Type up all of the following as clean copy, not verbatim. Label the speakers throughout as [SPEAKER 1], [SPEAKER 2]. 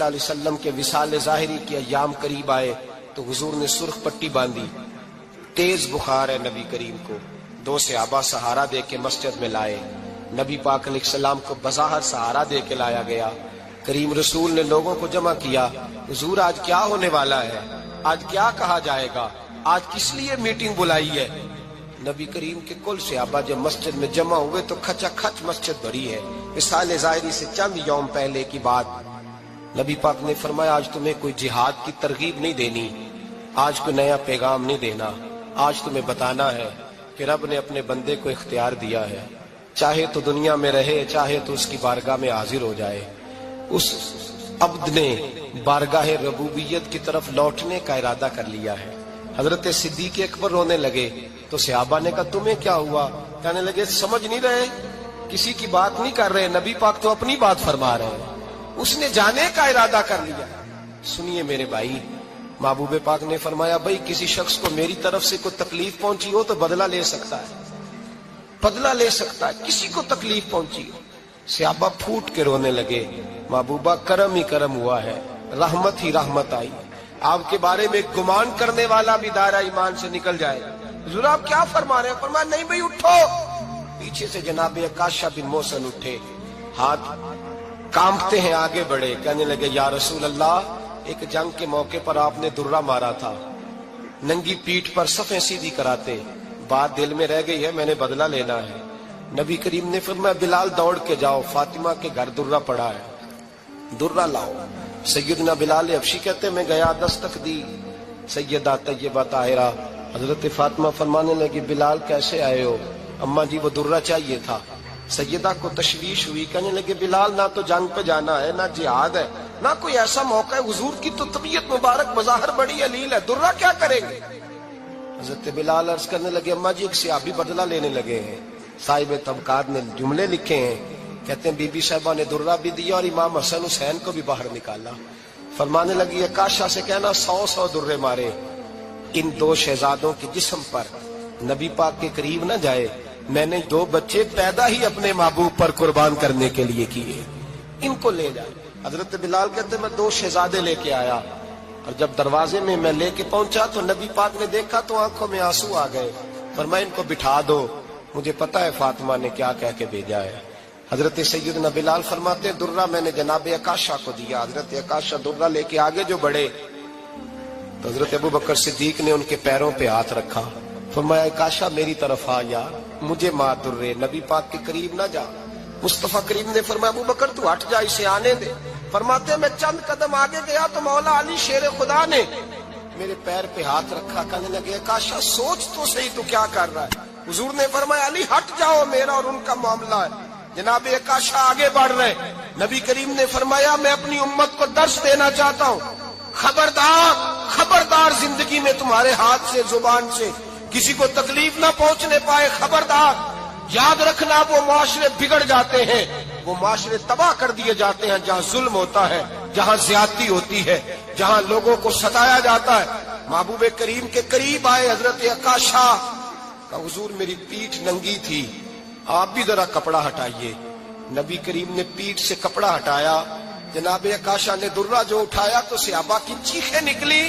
[SPEAKER 1] اللہ علیہ وسلم کے وصال ظاہری کے ایام قریب آئے تو حضور نے سرخ پٹی باندھی، تیز بخار ہے نبی کریم کو، 2 صحابہ سہارا دے کے مسجد میں لائے، نبی پاک علیہ السلام کو بظاہر سہارا دے کے لایا گیا۔ کریم رسول نے لوگوں کو جمع کیا، حضور آج کیا ہونے والا ہے، آج کیا کہا جائے گا، آج کس لیے میٹنگ بلائی ہے؟ نبی کریم کے کل صحابہ جب مسجد میں جمع ہوئے تو کھچا کھچ مسجد بھری ہے۔ وصال ظاہری سے چند یوم پہلے کی بات، نبی پاک نے فرمایا آج تمہیں کوئی جہاد کی ترغیب نہیں دینی، آج کوئی نیا پیغام نہیں دینا، آج تمہیں بتانا ہے کہ رب نے اپنے بندے کو اختیار دیا ہے، چاہے تو دنیا میں رہے، چاہے تو اس کی بارگاہ میں حاضر ہو جائے۔ اس عبد نے بارگاہ ربوبیت کی طرف لوٹنے کا ارادہ کر لیا ہے۔ حضرت صدیق اکبر رونے لگے تو صحابہ نے کہا تمہیں کیا ہوا؟ کہنے لگے سمجھ نہیں رہے، کسی کی بات نہیں کر رہے، نبی پاک تو اپنی بات فرما رہے ہیں، اس نے جانے کا ارادہ کر لیا۔ سنیے میرے بھائی، محبوب پاک نے فرمایا بھائی کسی شخص کو میری طرف سے کوئی تکلیف پہنچی ہو تو بدلہ لے سکتا ہے، بدلہ لے سکتا ہے، کسی کو تکلیف پہنچی ہو۔ صحابہ پھوٹ کے رونے لگے، محبوبہ کرم ہی کرم ہوا ہے، رحمت ہی رحمت آئی، آپ کے بارے میں گمان کرنے والا بھی دائرہ ایمان سے نکل جائے۔ حضور آپ کیا فرما رہے ہیں؟ فرمایا نہیں بھائی اٹھو۔ پیچھے سے جناب عکاشہ بن محصن اٹھے، ہاتھ کانپتے ہیں آگے بڑھے، کہنے لگے یا رسول اللہ، ایک جنگ کے موقع پر آپ نے درہ مارا تھا، ننگی پیٹھ پر صفیں سیدھی کراتے، بات دل میں رہ گئی ہے، میں نے بدلہ لینا ہے۔ نبی کریم نے فرمایا بلال دوڑ کے جاؤ، فاطمہ کے گھر درہ پڑا ہے، درہ لاؤ۔ سیدنا بلال حبشی کہتے میں گیا، دستک دی، سیدہ طیبہ طاہرہ حضرت فاطمہ فرمانے لگی بلال کیسے آئے ہو؟ اماں جی وہ درہ چاہیے تھا۔ سیدہ کو تشویش ہوئی، کہنے لگے بلال نہ تو جنگ پہ جانا ہے، نہ جہاد ہے، نہ کوئی ایسا موقع ہے، حضور کی تو طبیعت مبارک بظاہر بڑی علیل ہے، درہ کیا کریں گے؟ حضرت بلال عرض کرنے لگے اماں جی ایک صحابی بدلہ لینے لگے ہیں، صاحب طبقات نے جملے لکھے ہیں، کہتے ہیں بی بی صاحبہ نے درہ بھی دیا اور امام حسن حسین کو بھی باہر نکالا۔ فرمانے لگی عکاشہ سے کہنا 100 درے مارے، ان 2 شہزادوں کے جسم پر نبی پاک کے قریب نہ جائے، میں نے 2 بچے پیدا ہی اپنے محبوب پر قربان کرنے کے لیے کیے، ان کو لے جائے۔ حضرت بلال کہتے میں 2 شہزادے لے کے آیا، اور جب دروازے میں میں لے کے پہنچا تو نبی پاک نے دیکھا تو آنکھوں میں آنسو آ گئے، فرمایا ان کو بٹھا دو، مجھے پتا ہے فاطمہ نے کیا کہہ کے بھیجا ہے۔ حضرت سیدنا بلال فرماتے ہیں درہ میں نے جناب عکاشہ کو دیا، حضرت عکاشہ درہ لے کے آگے جو بڑھے تو حضرت ابو بکر صدیق نے ان کے پیروں پہ ہاتھ رکھا، فرمایا عکاشہ میری طرف آ یار، مجھے مار درے، نبی پاک کے قریب نہ جا۔ مصطفیٰ کریم نے فرمایا ابو بکر تو ہٹ جا، اسے آنے دے۔ فرماتے ہیں میں چند قدم آگے گیا تو مولا علی شیر خدا نے میرے پیر پہ ہاتھ رکھا، کہنے لگے عکاشہ سوچ تو صحیح تو کیا کر رہا ہے؟ حضور نے فرمایا علی ہٹ جاؤ، میرا اور ان کا معاملہ ہے۔ جناب عکاشہ آگے بڑھ رہے، نبی کریم نے فرمایا میں اپنی امت کو درس دینا چاہتا ہوں، خبردار خبردار زندگی میں تمہارے ہاتھ سے زبان سے کسی کو تکلیف نہ پہنچنے پائے، خبردار یاد رکھنا وہ معاشرے بگڑ جاتے ہیں، وہ معاشرے تباہ کر دیے جاتے ہیں جہاں ظلم ہوتا ہے، جہاں زیادتی ہوتی ہے، جہاں لوگوں کو ستایا جاتا ہے۔ محبوب کریم کے قریب آئے حضرت عکاشہ، کہا حضور میری پیٹھ ننگی تھی، آپ بھی ذرا کپڑا ہٹائیے۔ نبی کریم نے پیٹھ سے کپڑا ہٹایا، جناب عکاشہ نے درہ جو اٹھایا تو صحابہ کی چیخیں نکلی،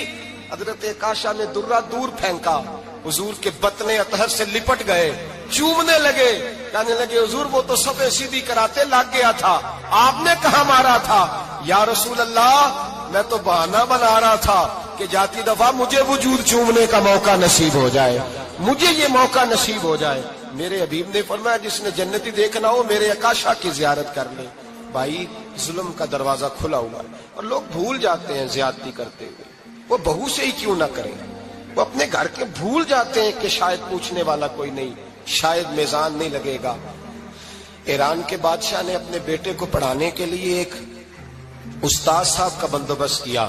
[SPEAKER 1] حضرت عکاشہ نے درہ دور پھینکا، حضور کے بطن اطہر سے لپٹ گئے، چومنے لگے، کہنے لگے حضور وہ تو صفیں سیدھی کراتے لگ گیا تھا، آپ نے کہاں مارا تھا؟ یا رسول اللہ میں تو بہانہ بنا رہا تھا کہ جاتی دفعہ مجھے وجود چومنے کا موقع نصیب ہو جائے، مجھے یہ موقع نصیب ہو جائے۔ میرے حبیب نے فرمایا جس نے جنتی دیکھنا ہو میرے عکاشہ کی زیارت کر لے۔ بھائی ظلم کا دروازہ کھلا ہوا ہے اور لوگ بھول جاتے ہیں زیادتی کرتے ہوئے، وہ بہو سے ہی کیوں نہ کریں، وہ اپنے گھر کے بھول جاتے ہیں کہ شاید پوچھنے والا کوئی نہیں، شاید میزان نہیں لگے گا۔ ایران کے بادشاہ نے اپنے بیٹے کو پڑھانے کے لیے ایک استاد صاحب کا بندوبست کیا۔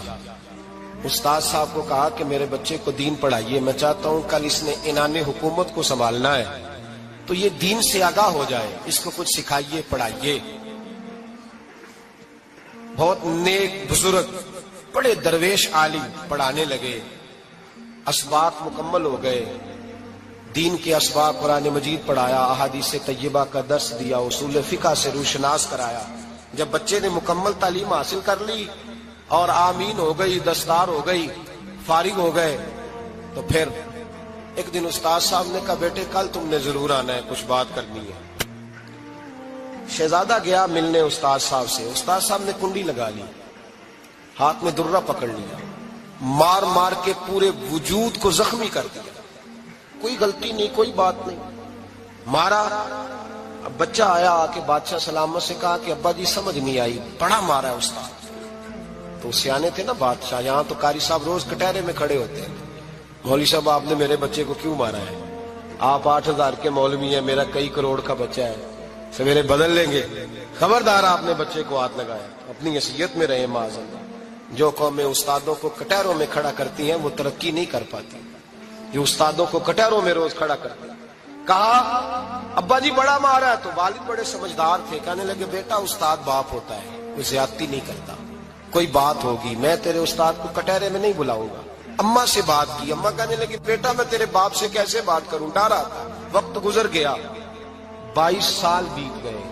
[SPEAKER 1] استاد صاحب کو کہا کہ میرے بچے کو دین پڑھائیے، میں چاہتا ہوں کل اس نے انعام حکومت کو سنبھالنا ہے تو یہ دین سے آگاہ ہو جائے، اس کو کچھ سکھائیے پڑھائیے۔ بہت نیک بزرگ بڑے درویش عالم پڑھانے لگے، اسباق مکمل ہو گئے، دین کے اسباق قرآن مجید پڑھایا، احادیث طیبہ کا درس دیا، اصول فقہ سے روشناس کرایا۔ جب بچے نے مکمل تعلیم حاصل کر لی اور آمین ہو گئی، دستار ہو گئی، فارغ ہو گئے، تو پھر ایک دن استاد صاحب نے کہا بیٹے کل تم نے ضرور آنا ہے، کچھ بات کرنی ہے۔ شہزادہ گیا ملنے استاد صاحب سے، استاد صاحب نے کنڈی لگا لی، ہاتھ میں درہ پکڑ لیا، مار مار کے پورے وجود کو زخمی کر دیا، کوئی غلطی نہیں، کوئی بات نہیں، مارا۔ اب بچہ آیا آ کے بادشاہ سلامت سے کہا کہ ابا جی سمجھ نہیں آئی، بڑا مارا ہے استاد۔ تو سیانے تھے نا بادشاہ، یہاں تو قاری صاحب روز کٹہرے میں کھڑے ہوتے ہیں، مولوی صاحب آپ نے میرے بچے کو کیوں مارا ہے؟ آپ 8,000 کے مولوی ہیں، میرا کئی کروڑ کا بچہ ہے، سویرے بدل لیں گے، خبردار آپ نے بچے کو ہاتھ لگایا، اپنی حیثیت میں رہے معاذ اللہ۔ جو قومیں استادوں کو کٹہروں میں کھڑا کرتی ہیں وہ ترقی نہیں کر پاتی، جو استادوں کو کٹہروں میں روز کھڑا کرتے ہیں۔ کہا ابا جی بڑا مارا ہے، تو والد بڑے سمجھدار تھے، کہنے لگے بیٹا استاد باپ ہوتا ہے، کوئی زیادتی نہیں کرتا، کوئی بات ہوگی میں تیرے استاد کو کٹہرے میں نہیں بلاؤں گا۔ اماں سے بات کی، اماں کہنے لگی بیٹا میں تیرے باپ سے کیسے بات کروں، ڈرا تھا۔ وقت گزر گیا، 22 سال بیت گئے،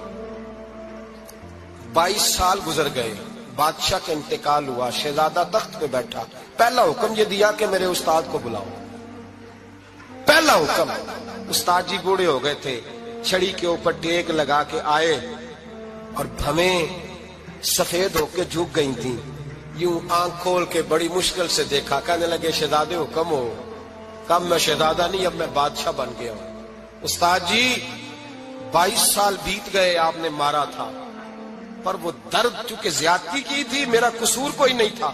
[SPEAKER 1] 22 سال گزر گئے، بادشاہ کا انتقال ہوا، شہزادہ تخت پہ بیٹھا، پہلا حکم یہ دیا کہ میرے استاد کو بلاؤ، پہلا حکم۔ استاد جی بوڑھے ہو گئے تھے، چھڑی کے اوپر ٹیک لگا کے آئے اور بھویں سفید ہو کے جھک گئی تھیں، یوں آنکھ کھول کے بڑی مشکل سے دیکھا، کہنے لگے شہزادے حکم ہو۔ کم میں شہزادہ نہیں، اب میں بادشاہ بن گیا ہوں۔ استاد جی 22 سال بیت گئے، آپ نے مارا تھا، پر وہ درد چونکہ زیادتی کی تھی، میرا قصور کوئی نہیں تھا،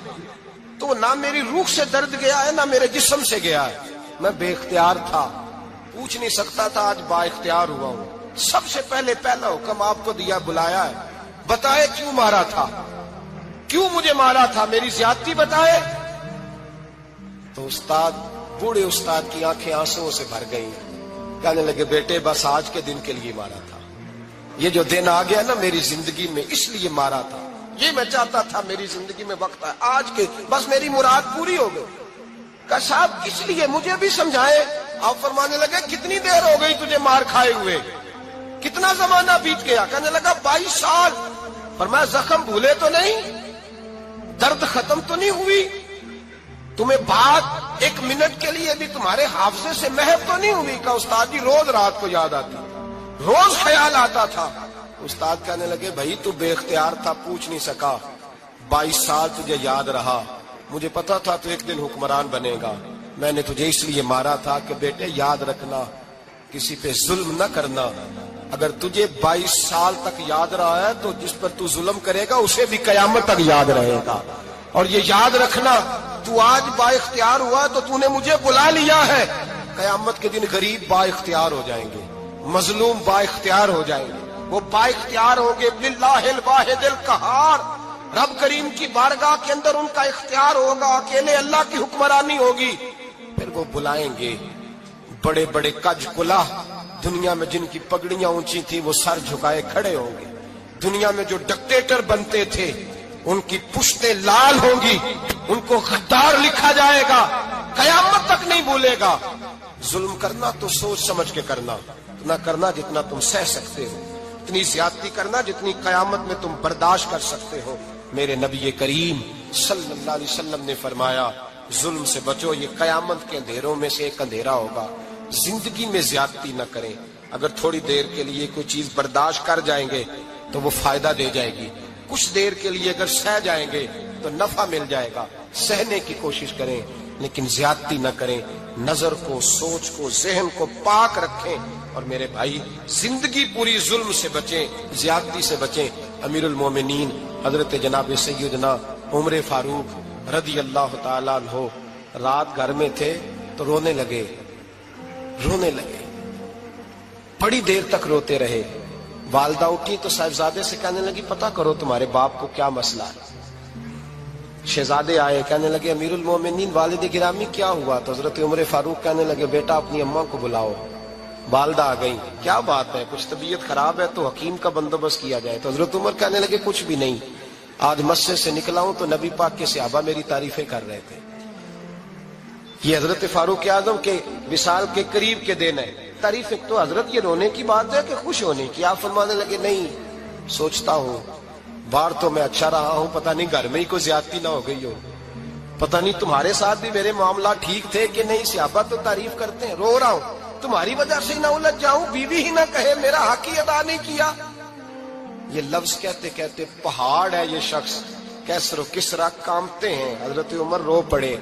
[SPEAKER 1] تو نہ میری روح سے درد گیا ہے نہ میرے جسم سے گیا ہے، میں بے اختیار تھا، پوچھ نہیں سکتا تھا، آج با اختیار ہوا ہوں۔ سب سے پہلے پہلا حکم آپ کو دیا، بلایا ہے، بتائے کیوں مارا تھا، کیوں مجھے مارا تھا، میری زیادتی بتائے۔ تو استاد، بوڑھے استاد کی آنکھیں آنسوؤں سے بھر گئیں، کہنے لگے بیٹے بس آج کے دن کے لیے مارا تھا، یہ جو دن آ گیا نا میری زندگی میں اس لیے مارا تھا، یہ میں چاہتا تھا میری زندگی میں وقت ہے، آج کے بس میری مراد پوری ہو گئی۔ کہا صاحب کس لیے، مجھے بھی سمجھائے۔ آپ فرمانے لگے کتنی دیر ہو گئی تجھے مار کھائے ہوئے، کتنا زمانہ بیت گیا؟ کہنے لگا 22 سال۔ فرمایا زخم بھولے تو نہیں، درد ختم تو نہیں ہوئی، تمہیں بات ایک منٹ کے لیے بھی تمہارے حافظے سے محو تو نہیں ہوئی؟ کہ استاد جی روز رات کو یاد آتی، روز خیال آتا تھا۔ استاد کہنے لگے بھائی تو بے اختیار تھا، پوچھ نہیں سکا، 22 سال تجھے یاد رہا، مجھے پتا تھا تو ایک دن حکمران بنے گا، میں نے تجھے اس لیے مارا تھا کہ بیٹے یاد رکھنا، کسی پہ ظلم نہ کرنا، اگر تجھے 22 سال تک یاد رہا ہے تو جس پر تو ظلم کرے گا اسے بھی قیامت تک یاد رہے گا، اور یہ یاد رکھنا تو آج با اختیار ہوا تو تو نے مجھے بلا لیا ہے، قیامت کے دن غریب با اختیار ہو جائیں گے، مظلوم با اختیار ہو جائیں گے، وہ با اختیار ہوں گے باللہ الواحد القہار، رب کریم کی بارگاہ کے اندر ان کا اختیار ہوگا، اکیلے اللہ کی حکمرانی ہوگی، پھر وہ بلائیں گے بڑے بڑے کج کلا، دنیا میں جن کی پگڑیاں اونچی تھی وہ سر جھکائے کھڑے ہوں گے، دنیا میں جو ڈکٹیٹر بنتے تھے ان کی پشتیں لال ہوں گی، ان کو غدار لکھا جائے گا، قیامت تک نہیں بھولے گا۔ ظلم کرنا تو سوچ سمجھ کے کرنا، اتنا کرنا جتنا تم سہ سکتے ہو، اتنی زیادتی کرنا جتنی قیامت میں تم برداشت کر سکتے ہو۔ میرے نبی کریم صلی اللہ علیہ وسلم نے فرمایا ظلم سے بچو، یہ قیامت کے اندھیروں میں سے ایک اندھیرا ہوگا، زندگی میں زیادتی نہ کریں، اگر تھوڑی دیر کے لیے کوئی چیز برداشت کر جائیں گے تو وہ فائدہ دے جائے گی، کچھ دیر کے لیے اگر سہ جائیں گے تو نفع مل جائے گا، سہنے کی کوشش کریں لیکن زیادتی نہ کریں، نظر کو، سوچ کو، ذہن کو پاک رکھیں، اور میرے بھائی زندگی پوری ظلم سے بچیں، زیادتی سے بچیں۔ امیر المومنین حضرت جناب سیدنا عمر فاروق رضی اللہ تعالیٰ عنہ رات گھر میں تھے تو رونے لگے، بڑی دیر تک روتے رہے، والدہ اٹھی تو صاحبزادے سے کہنے لگی پتہ کرو تمہارے باپ کو کیا مسئلہ ہے۔ شہزادے آئے، کہنے لگے امیر المومنین والد گرامی کیا ہوا؟ تو حضرت عمر فاروق کہنے لگے بیٹا اپنی اماں کو بلاؤ۔ والدہ آ گئی، کیا بات ہے، کچھ طبیعت خراب ہے تو حکیم کا بندوبست کیا جائے۔ تو حضرت عمر کہنے لگے کچھ بھی نہیں، آج مسجد سے نکلا ہوں تو نبی پاک کے صحابہ میری تعریفیں کر رہے تھے۔ یہ حضرت فاروق اعظم کے وصال کے قریب کے دن ہے، تعریف تو حضرت یہ رونے کی بات ہے کہ خوش ہونے کی؟ آپ فرمانے لگے نہیں، سوچتا ہوں باہر تو میں اچھا رہا ہوں، پتہ نہیں گھر میں ہی کوئی زیادتی نہ ہو گئی ہو، پتہ نہیں تمہارے ساتھ بھی میرے معاملات ٹھیک تھے کہ نہیں۔ صحابہ تو تعریف کرتے ہیں، رو رہا ہوں تمہاری وجہ سے نہ الجھ جاؤں، بیوی ہی نہ کہے میرا حق ہی ادا نہیں کیا۔ یہ لفظ کہتے کہتے پہاڑ ہے یہ شخص، کیسر و کسرا کانپتے ہیں۔ حضرت عمر رو پڑے،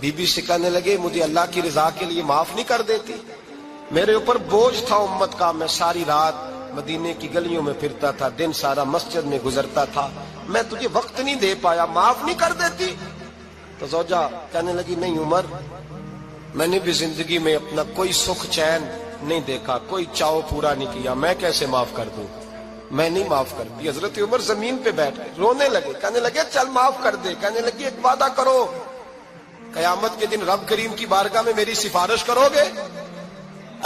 [SPEAKER 1] بی بی سے کہنے لگے مجھے اللہ کی رضا کے لیے معاف نہیں کر دیتی؟ میرے اوپر بوجھ تھا امت کا، میں ساری رات مدینے کی گلیوں میں پھرتا تھا، دن سارا مسجد میں گزرتا تھا، میں تجھے وقت نہیں دے پایا، معاف نہیں کر دیتی؟ تو زوجہ کہنے لگی نہیں عمر، میں نے بھی زندگی میں اپنا کوئی سکھ چین نہیں دیکھا، کوئی چاؤ پورا نہیں کیا، میں کیسے معاف کر دوں، میں نہیں معاف کرتی۔ حضرت عمر زمین پہ بیٹھ گئے، رونے لگے، کہنے لگے چل معاف کر دے۔ کہنے لگی ایک وعدہ کرو، قیامت کے دن رب کریم کی بارگاہ میں میری سفارش کرو گے؟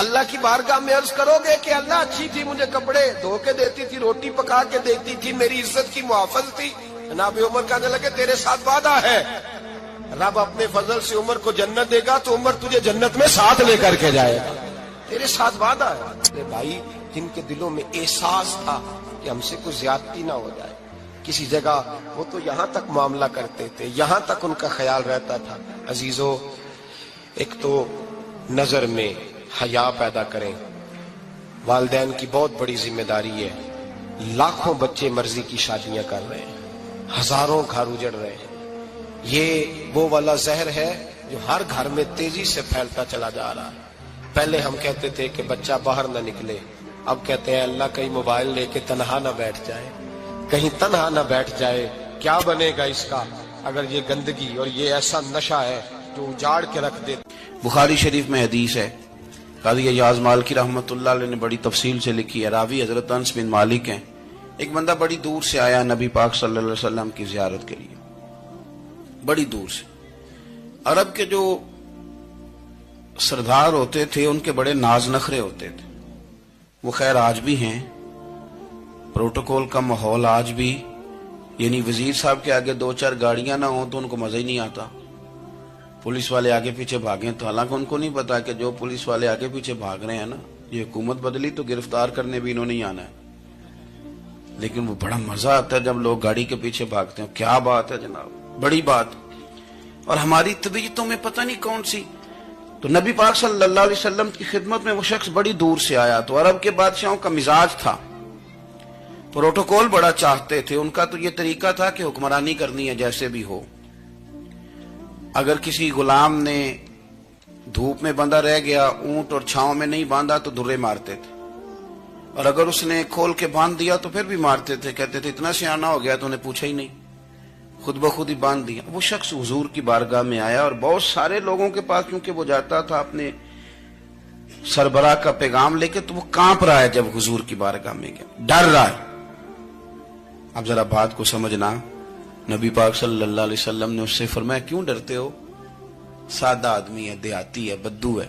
[SPEAKER 1] اللہ کی بارگاہ میں عرض کرو گے کہ اللہ اچھی تھی، مجھے کپڑے دھو کے دیتی تھی، روٹی پکا کے دیتی تھی، میری عزت کی محافظ تھی؟ جناب عمر کہنے لگے تیرے ساتھ وعدہ ہے، رب اپنے فضل سے عمر کو جنت دے گا تو عمر تجھے جنت میں ساتھ لے کر کے جائے گا، تیرے ساتھ وعدہ ہے۔ بھائی جن کے دلوں میں احساس تھا کہ ہم سے کوئی زیادتی نہ ہو جائے کسی جگہ، وہ تو یہاں تک معاملہ کرتے تھے، یہاں تک ان کا خیال رہتا تھا۔ عزیزو، ایک تو نظر میں حیا پیدا کریں، والدین کی بہت بڑی ذمہ داری ہے۔ لاکھوں بچے مرضی کی شادیاں کر رہے ہیں، ہزاروں گھر اجڑ رہے ہیں، یہ وہ والا زہر ہے جو ہر گھر میں تیزی سے پھیلتا چلا جا رہا ہے۔ پہلے ہم کہتے تھے کہ بچہ باہر نہ نکلے، اب کہتے ہیں اللہ کہیں موبائل لے کے تنہا نہ بیٹھ جائے، کہیں تنہا نہ بیٹھ جائے، کیا بنے گا اس کا اگر یہ گندگی اور یہ ایسا نشہ ہے جو اجاڑ کے رکھ دے۔
[SPEAKER 2] بخاری شریف میں حدیث ہے، قاضی ایاز مالکی رحمۃ اللہ علیہ نے بڑی تفصیل سے لکھی ہے، راوی حضرت انس بن مالک ہیں۔ ایک بندہ بڑی دور سے آیا نبی پاک صلی اللہ علیہ وسلم کی زیارت کے لیے، بڑی دور سے۔ عرب کے جو سردار ہوتے تھے ان کے بڑے ناز نخرے ہوتے تھے، وہ خیر آج بھی ہیں، پروٹوکول کا ماحول آج بھی، یعنی وزیر صاحب کے آگے دو چار گاڑیاں نہ ہوں تو ان کو مزہ ہی نہیں آتا، پولیس والے آگے پیچھے بھاگیں تو حالانکہ ان کو نہیں پتا کہ جو پولیس والے آگے پیچھے بھاگ رہے ہیں نا، یہ حکومت بدلی تو گرفتار کرنے بھی انہوں نے آنا ہے، لیکن وہ بڑا مزہ آتا ہے جب لوگ گاڑی کے پیچھے بھاگتے ہیں۔ کیا بات ہے جناب، بڑی بات۔ اور ہماری طبیعتوں میں پتہ نہیں کون سی، تو نبی پاک صلی اللہ علیہ وسلم کی خدمت میں وہ شخص بڑی دور سے آیا، تو عرب کے بادشاہوں کا مزاج تھا، پروٹوکول بڑا چاہتے تھے، ان کا تو یہ طریقہ تھا کہ حکمرانی کرنی ہے جیسے بھی ہو۔ اگر کسی غلام نے دھوپ میں بندھا رہ گیا، اونٹ اور چھاؤں میں نہیں باندھا تو درے مارتے تھے، اور اگر اس نے کھول کے باندھ دیا تو پھر بھی مارتے تھے، کہتے تھے اتنا سیانہ ہو گیا تو انہیں پوچھا ہی نہیں، خود بخود ہی باندھ دیا۔ وہ شخص حضور کی بارگاہ میں آیا اور بہت سارے لوگوں کے پاس کیونکہ وہ جاتا تھا اپنے سربراہ کا پیغام لے کے، تو وہ کانپ رہا ہے جب حضور کی بارگاہ میں گیا، ڈر رہا ہے۔ اب ذرا بات کو سمجھنا، نبی پاک صلی اللہ علیہ وسلم نے اس سے فرمایا کیوں ڈرتے ہو، سادہ آدمی ہے، دیہاتی ہے، بدو ہے۔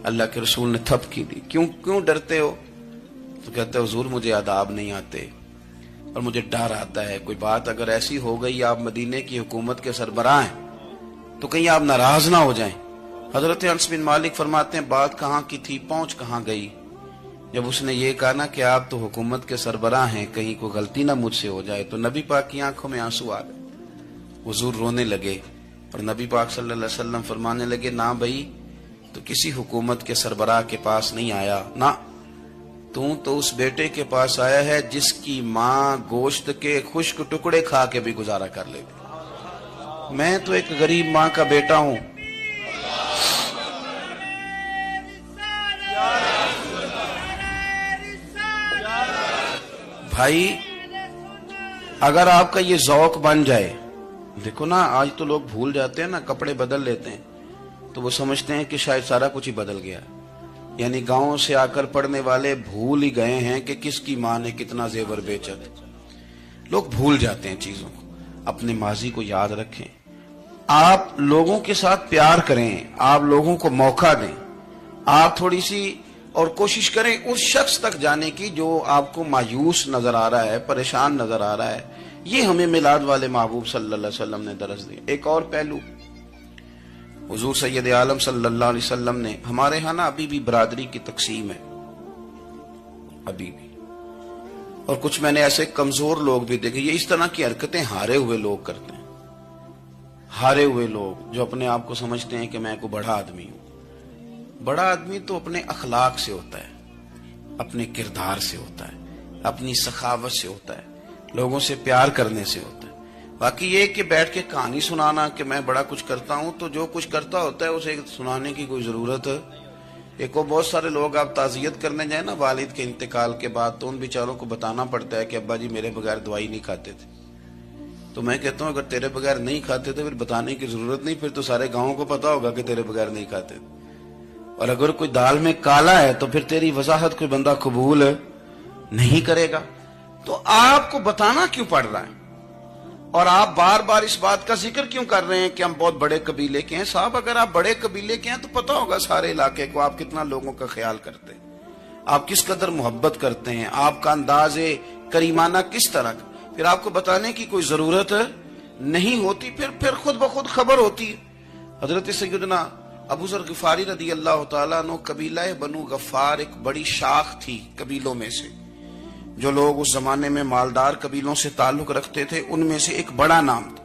[SPEAKER 2] اللہ کے رسول نے تھپکی دی، کیوں ڈرتے ہو؟ تو کہتا ہے حضور مجھے آداب نہیں آتے اور مجھے ڈر آتا ہے، کوئی بات اگر ایسی ہو گئی، آپ مدینے کی حکومت کے سربراہ ہیں تو کہیں آپ ناراض نہ ہو جائیں۔ حضرت انس بن مالک فرماتے ہیں بات کہاں کی تھی، پہنچ کہاں گئی؟ جب اس نے یہ کہا نا کہ آپ تو حکومت کے سربراہ ہیں، کہیں کوئی غلطی نہ مجھ سے ہو جائے، تو نبی پاک کی آنکھوں میں آنسو آ گئے، حضور رونے لگے، اور نبی پاک صلی اللہ علیہ وسلم فرمانے لگے نہ بھائی، تو کسی حکومت کے سربراہ کے پاس نہیں آیا، نہ تو اس بیٹے کے پاس آیا ہے جس کی ماں گوشت کے خشک ٹکڑے کھا کے بھی گزارا کر لیتی۔ میں تو ایک غریب ماں کا بیٹا ہوں، بھائی اگر آپ کا یہ ذوق بن جائے، دیکھو نا آج تو لوگ بھول جاتے ہیں نا، کپڑے بدل لیتے ہیں تو وہ سمجھتے ہیں کہ شاید سارا کچھ ہی بدل گیا، یعنی گاؤں سے آ کر پڑھنے والے بھول ہی گئے ہیں کہ کس کی ماں نے کتنا زیور بیچا تھا۔ لوگ بھول جاتے ہیں چیزوں کو، اپنے ماضی کو یاد رکھیں، آپ لوگوں کے ساتھ پیار کریں، آپ لوگوں کو موقع دیں، آپ تھوڑی سی اور کوشش کریں اس شخص تک جانے کی جو آپ کو مایوس نظر آ رہا ہے، پریشان نظر آ رہا ہے۔ یہ ہمیں میلاد والے محبوب صلی اللہ علیہ وسلم نے درس دی۔ ایک اور پہلو، حضور سید عالم صلی اللہ علیہ وسلم نے، ہمارے ہاں نا ابھی بھی برادری کی تقسیم ہے، ابھی بھی اور کچھ میں نے ایسے کمزور لوگ بھی دیکھے. یہ اس طرح کی حرکتیں ہارے ہوئے لوگ کرتے ہیں. ہارے ہوئے لوگ جو اپنے آپ کو سمجھتے ہیں کہ میں کوئی بڑا آدمی ہوں. بڑا آدمی تو اپنے اخلاق سے ہوتا ہے, اپنے کردار سے ہوتا ہے, اپنی سخاوت سے ہوتا ہے, لوگوں سے پیار کرنے سے ہوتا ہے. باقی یہ کہ بیٹھ کے کہانی سنانا کہ میں بڑا کچھ کرتا ہوں, تو جو کچھ کرتا ہوتا ہے اسے سنانے کی کوئی ضرورت ہے. ایک اور بہت سارے لوگ آپ تعزیت کرنے جائیں نا والد کے انتقال کے بعد, تو ان بیچاروں کو بتانا پڑتا ہے کہ ابا جی میرے بغیر دوائی نہیں کھاتے تھے. تو میں کہتا ہوں اگر تیرے بغیر نہیں کھاتے تھے پھر بتانے کی ضرورت نہیں, پھر تو سارے گاؤں کو پتا ہوگا کہ تیرے بغیر نہیں کھاتے تھے. اور اگر کوئی دال میں کالا ہے تو پھر تیری وضاحت کوئی بندہ قبول نہیں کرے گا. تو آپ کو بتانا کیوں پڑ رہا ہے, اور آپ بار بار اس بات کا ذکر کیوں کر رہے ہیں کہ ہم بہت بڑے قبیلے کے ہیں؟ صاحب اگر آپ بڑے قبیلے کے ہیں تو پتا ہوگا سارے علاقے کو آپ کتنا لوگوں کا خیال کرتے ہیں, آپ کس قدر محبت کرتے ہیں, آپ کا انداز کریمانہ کس طرح کا. پھر آپ کو بتانے کی کوئی ضرورت نہیں ہوتی, پھر خود بخود خبر ہوتی ہے. حضرت سیدنا ابو ذر غفاری رضی اللہ تعالیٰ عنہ, قبیلہ بنو غفار ایک بڑی شاخ تھی قبیلوں میں سے. جو لوگ اس زمانے میں مالدار قبیلوں سے تعلق رکھتے تھے ان میں سے ایک بڑا نام تھا.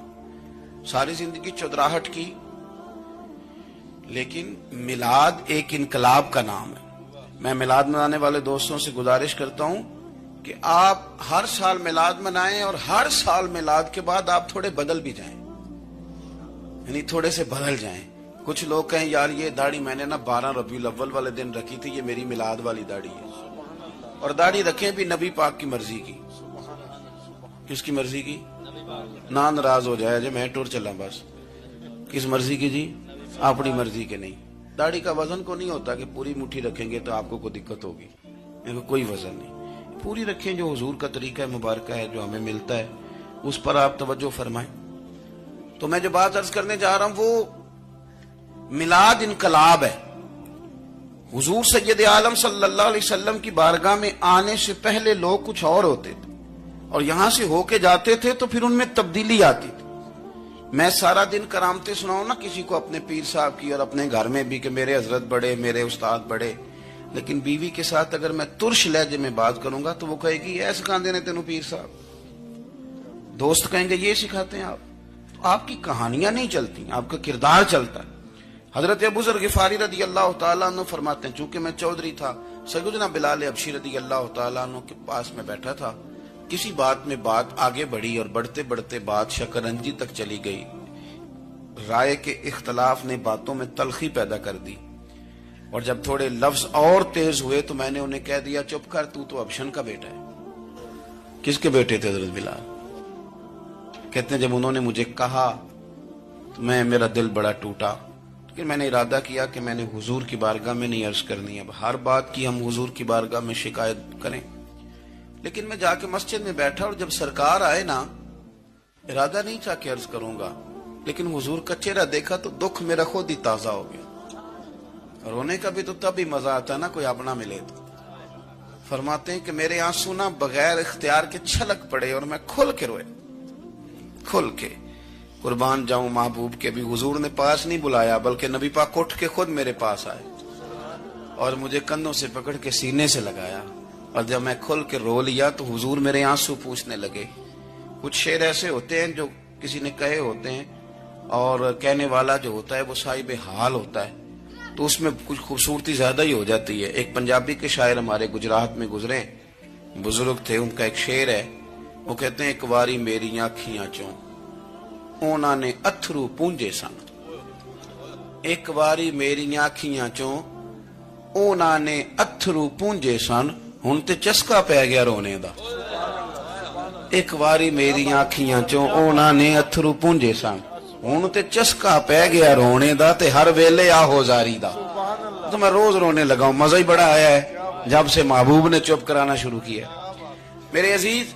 [SPEAKER 2] ساری زندگی چودراہٹ کی, لیکن میلاد ایک انقلاب کا نام ہے. میں میلاد منانے والے دوستوں سے گزارش کرتا ہوں کہ آپ ہر سال میلاد منائیں, اور ہر سال میلاد کے بعد آپ تھوڑے بدل بھی جائیں, یعنی تھوڑے سے بدل جائیں. کچھ لوگ کہیں یار یہ داڑھی میں نے نا 12 ربیع الاول والے دن رکھی تھی, یہ میری میلاد والی داڑھی ہے. اور داڑھی رکھیں بھی نبی پاک کی مرضی کی. کس کی مرضی کی؟ نہ ناراض ہو جائے جی میں ٹور چلا بس. کس مرضی کی جی؟ اپنی مرضی کے نہیں. داڑھی کا وزن کو نہیں ہوتا کہ پوری مٹھی رکھیں گے تو آپ کو کوئی دقت ہوگی, کوئی وزن نہیں. پوری رکھیں, جو حضور کا طریقہ مبارکہ ہے جو ہمیں ملتا ہے اس پر آپ توجہ فرمائیں. تو میں جو بات عرض کرنے جا رہا ہوں وہ میلاد انقلاب ہے. حضور سید عالم صلی اللہ علیہ وسلم کی بارگاہ میں آنے سے پہلے لوگ کچھ اور ہوتے تھے, اور یہاں سے ہو کے جاتے تھے تو پھر ان میں تبدیلی آتی تھی. میں سارا دن کرامتیں سناؤں نا کسی کو اپنے پیر صاحب کی اور اپنے گھر میں بھی کہ میرے حضرت بڑے, میرے استاد بڑے, لیکن بیوی کے ساتھ اگر میں ترش لہجے میں بات کروں گا تو وہ کہے گی ایسے سکھاندے نے تینوں پیر صاحب. دوست کہیں گے یہ سکھاتے ہیں آپ. تو آپ کی کہانیاں نہیں چلتی, آپ کا کردار چلتا ہے. حضرت ابو ذر غفاری رضی اللہ تعالیٰ عنہ فرماتے ہیں چونکہ میں چودھری تھا, سیدنا بلال حبشی رضی اللہ تعالیٰ عنہ کے پاس میں بیٹھا تھا. کسی بات میں بات آگے بڑھی اور بڑھتے بڑھتے بات شکنجی تک چلی گئی. رائے کے اختلاف نے باتوں میں تلخی پیدا کر دی, اور جب تھوڑے لفظ اور تیز ہوئے تو میں نے انہیں کہہ دیا چپ کر, تو ابشن کا بیٹا ہے. کس کے بیٹے تھے حضرت بلال؟ کہتے ہیں جب انہوں نے مجھے کہا تو میرا دل بڑا ٹوٹا, لیکن میں نے ارادہ کیا کہ میں نے حضور کی بارگاہ میں نہیں عرض کرنی. اب ہر بات کی ہم حضور کی بارگاہ میں شکایت کریں. لیکن میں جا کے مسجد میں بیٹھا, اور جب سرکار آئے نا, ارادہ نہیں تھا کہ عرض کروں گا, لیکن حضور کا چہرہ دیکھا تو دکھ میرا خود ہی تازہ ہو گیا. رونے کا بھی تو تب ہی مزہ آتا ہے نا کوئی اپنا ملے تو. فرماتے ہیں کہ میرے آنسو نا بغیر اختیار کے چھلک پڑے, اور میں کھل کے روئے, کھل کے. قربان جاؤں محبوب کے بھی حضور نے پاس نہیں بلایا, بلکہ نبی پاک اٹھ کے خود میرے پاس آئے اور مجھے کندھوں سے پکڑ کے سینے سے لگایا. اور جب میں کھل کے رو لیا تو حضور میرے آنسو پوچھنے لگے. کچھ شعر ایسے ہوتے ہیں جو کسی نے کہے ہوتے ہیں, اور کہنے والا جو ہوتا ہے وہ صاحب حال ہوتا ہے, تو اس میں کچھ خوبصورتی زیادہ ہی ہو جاتی ہے. ایک پنجابی کے شاعر ہمارے گجرات میں گزرے, بزرگ تھے, ان کا ایک شعر ہے, وہ کہتے ہیں ایک واری میری آنکھیاں چوں اونا نے اتھرو پونجے سن. ایک واری میری آنکھیاں چوں اونا نے اتھرو پونجے سن, ہن تے چسکا پی گیا رونے دا. ایک واری میری آنکھیاں چوں اونا نے اتھرو پونجے سن, ہن تے چسکا پی گیا رونے دا, تے ہر ویلے آہو زاری دا. تو میں روز رونے لگا ہوں, مزہ ہی بڑا آیا ہے جب سے محبوب نے چپ کرانا شروع کیا میرے عزیز.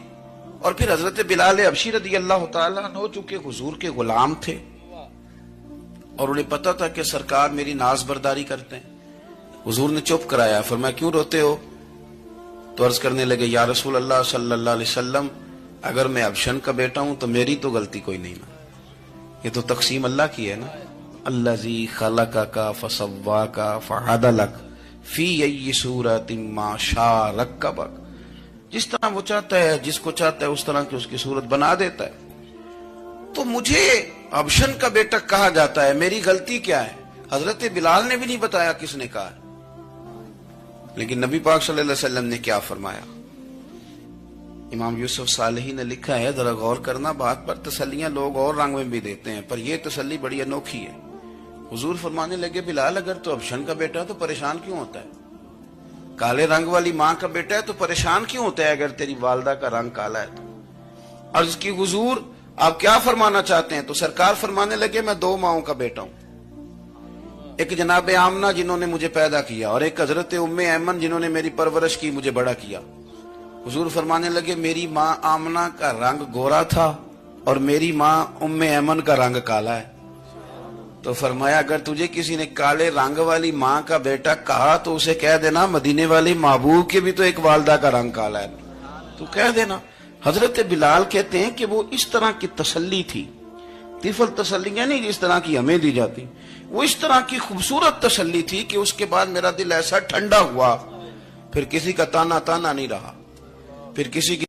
[SPEAKER 2] اور پھر حضرت بلال حبشی رضی اللہ تعالیٰ عنہ چونکہ حضور کے غلام تھے, اور انہیں پتا تھا کہ سرکار میری ناز برداری کرتے ہیں. حضور نے چپ کرایا, فرمایا کیوں روتے ہو؟ تو عرض کرنے لگے یا رسول اللہ صلی اللہ علیہ وسلم, اگر میں ابشن کا بیٹا ہوں تو میری تو غلطی کوئی نہیں نا, یہ تو تقسیم اللہ کی ہے نا. الذی خلقک فسواک فعدلک فی ای صورت ما شاء رکبک. جس طرح وہ چاہتا ہے، جس کو چاہتا ہے اس طرح کی اس کی صورت بنا دیتا ہے. تو مجھے ابشن کا بیٹا کہا جاتا ہے، میری غلطی کیا ہے؟ حضرت بلال نے بھی نہیں بتایا کس نے کہا ہے. لیکن نبی پاک صلی اللہ علیہ وسلم نے کیا فرمایا؟ امام یوسف صالحی نے لکھا ہے، ذرا غور کرنا بات پر. تسلیاں لوگ اور رنگ میں بھی دیتے ہیں، پر یہ تسلی بڑی انوکھی ہے. حضور فرمانے لگے، بلال اگر تو ابشن کا بیٹا ہے تو پریشان کیوں ہوتا ہے؟ کالے رنگ والی ماں کا بیٹا ہے تو پریشان کیوں ہوتا ہے اگر تیری والدہ کا رنگ کالا ہے تو؟ عرض کی، حضور آپ کیا فرمانا چاہتے ہیں؟ تو سرکار فرمانے لگے، میں دو ماؤں کا بیٹا ہوں. ایک جناب آمنہ جنہوں نے مجھے پیدا کیا، اور ایک حضرت ام ایمن جنہوں نے میری پرورش کی، مجھے بڑا کیا. حضور فرمانے لگے، میری ماں آمنہ کا رنگ گورا تھا اور میری ماں ام ایمن کا رنگ کالا ہے. تو فرمایا، اگر تجھے کسی نے کالے رنگ والی ماں کا بیٹا کہا تو اسے کہہ دینا مدینے والی محبوب کے بھی تو ایک والدہ کا رنگ کالا ہے، تو کہہ دینا. حضرت بلال کہتے ہیں کہ وہ اس طرح کی تسلی تھی، طفل تسلیاں نہیں جس طرح کی ہمیں دی جاتی، وہ اس طرح کی خوبصورت تسلی تھی کہ اس کے بعد میرا دل ایسا ٹھنڈا ہوا، پھر کسی کا تانا نہیں رہا، پھر کسی کی